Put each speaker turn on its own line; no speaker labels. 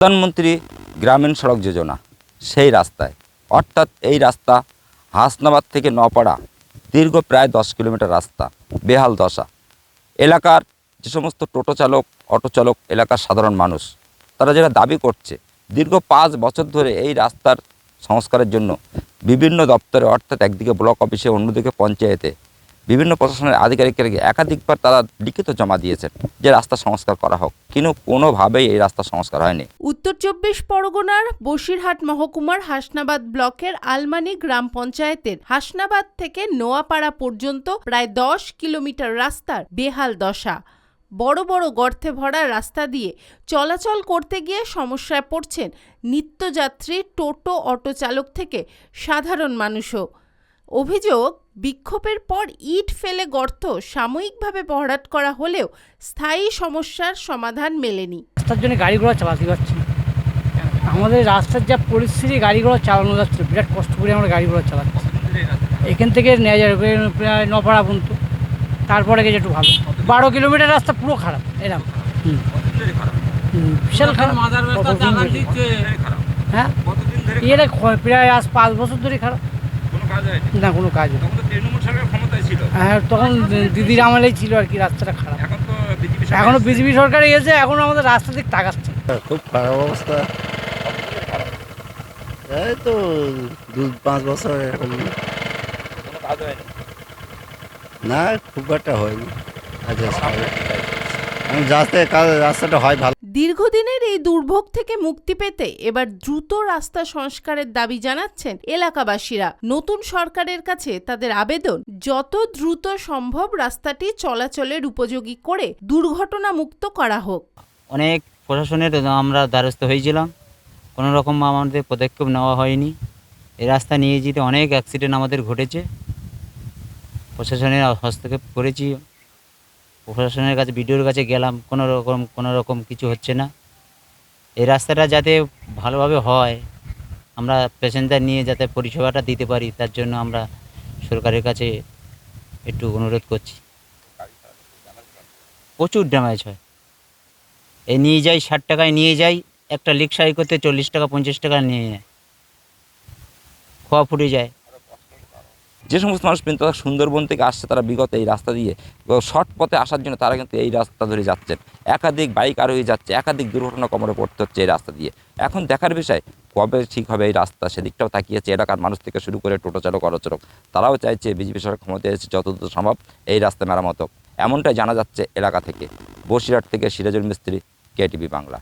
প্রধানমন্ত্রী গ্রামীণ সড়ক যোজনা সেই রাস্তায়, অর্থাৎ এই রাস্তা হাসনাবাদ থেকে নপাড়া দীর্ঘ প্রায় 10 কিলোমিটার রাস্তা বেহাল দশা। এলাকার যে সমস্ত টোটো চালক, অটো চালক, এলাকার সাধারণ মানুষ, তারা যেটা দাবি করছে, দীর্ঘ 5 বছর ধরে এই রাস্তার সংস্কারের জন্য বিভিন্ন দপ্তরে, অর্থাৎ একদিকে ব্লক অফিসে, অন্যদিকে পঞ্চায়েতে, বিভিন্ন প্রশাসনের আধিকারিকের একাধিকবার তারা লিখিত জমা দিয়েছেন যে রাস্তা সংস্কার করা হোক, কিন্তু কোনোভাবেই এই রাস্তা সংস্কার হয়নি।
উত্তর 24 পরগনার বসিরহাট মহকুমার হাসনাবাদ ব্লকের আলমানি গ্রাম পঞ্চায়েতের হাসনাবাদ থেকে নোয়াপাড়া পর্যন্ত প্রায় 10 কিলোমিটার রাস্তার বেহাল দশা। বড় বড় গর্তে ভরা রাস্তা দিয়ে চলাচল করতে গিয়ে সমস্যায় পড়ছেন নিত্যযাত্রী, টোটো, অটো চালক থেকে সাধারণ মানুষও। অভিযোগ, বিক্ষোভের পর ইট ফেলে গর্ত সাময়িকভাবে ভরাট করা হলেও স্থায়ী সমস্যার সমাধান মেলেনি।
রাস্তার জন্য গাড়ি ঘোড়া চালাতে পারছি না। আমাদের রাস্তার যা পরিস্থিতি, গাড়ি ঘোড়া চালানো যাচ্ছে, বিরাট কষ্ট করে আমরা গাড়ি ঘোড়া চালাচ্ছি। এখান থেকে নেওয়া যাবে প্রায় নপাড়া পর্যন্ত, তারপরে গেছে একটু ভালো। 12 কিলোমিটার রাস্তা পুরো খারাপ, এরকম বিশাল খারাপ। হ্যাঁ, এটা প্রায় আজ 5 বছর ধরে খারাপ, না কোনো কাজ হয়। হ্যাঁ, তখন দিদির আমলেই ছিল আর কি, রাস্তাটা খারাপ। এখনো বিজেপি সরকার এসে এখনো আমাদের রাস্তা দিক তাকাচ্ছে।
খুব খারাপ অবস্থা, এই তো 2-5 বছর এখন না, খুব একটা হয়নি। রাস্তাটা হয় ভালো।
দীর্ঘদিনের এই দুর্ভোগ থেকে মুক্তি পেতে এবার দ্রুত রাস্তা সংস্কারের দাবি জানাচ্ছেন এলাকাবাসীরা। নতুন সরকারের কাছে তাদের আবেদন, যত দ্রুত সম্ভব রাস্তাটি চলাচলের উপযোগী করে দুর্ঘটনা মুক্ত করা হোক।
অনেক প্রশাসনের আমরা দ্বারস্থ হয়েছিলাম, কোনো রকম আমাদের পদক্ষেপ নেওয়া হয়নি। এই রাস্তা নিয়ে যেতে অনেক অ্যাক্সিডেন্ট আমাদের ঘটেছে, প্রশাসনের হস্তক্ষেপ করেছি, প্রশাসনের কাছে, বিডিওর কাছে গেলাম, কোনো রকম কিছু হচ্ছে না। এই রাস্তাটা যাতে ভালোভাবে হয়, আমরা প্যাসেঞ্জার নিয়ে যাতে পরিষেবাটা দিতে পারি, তার জন্য আমরা সরকারের কাছে একটু অনুরোধ করছি। প্রচুর ড্যামেজ হয়, এই নিয়ে যাই 60 টাকায় নিয়ে যাই, একটা রিক্সায় করতে 40 টাকা 50 টাকা নিয়ে নেয়, খোয়া ফুটে যায়।
যে সমস্ত মানুষ কিন্তু সুন্দরবন থেকে আসছে, তারা বিগত এই রাস্তা দিয়ে শর্ট পথে আসার জন্য তারা কিন্তু এই রাস্তা ধরে যাচ্ছেন। একাধিক বাইক আরোহী যাচ্ছে, একাধিক দুর্ঘটনা কবলে পড়তে হচ্ছে এই রাস্তা দিয়ে। এখন দেখার বিষয়, কবে ঠিক হবে এই রাস্তা, সেদিকটাও তাকিয়েছে এলাকার মানুষ থেকে শুরু করে টোটো চালক, অটো চালক। তারাও চাইছে বিজেপি সরকার ক্ষমতায় এসে যত দ্রুত সম্ভব এই রাস্তা মেরামত হোক, এমনটাই জানা যাচ্ছে এলাকা থেকে। বসিরহাট থেকে সিরাজুল মিস্ত্রি, KTV বাংলা।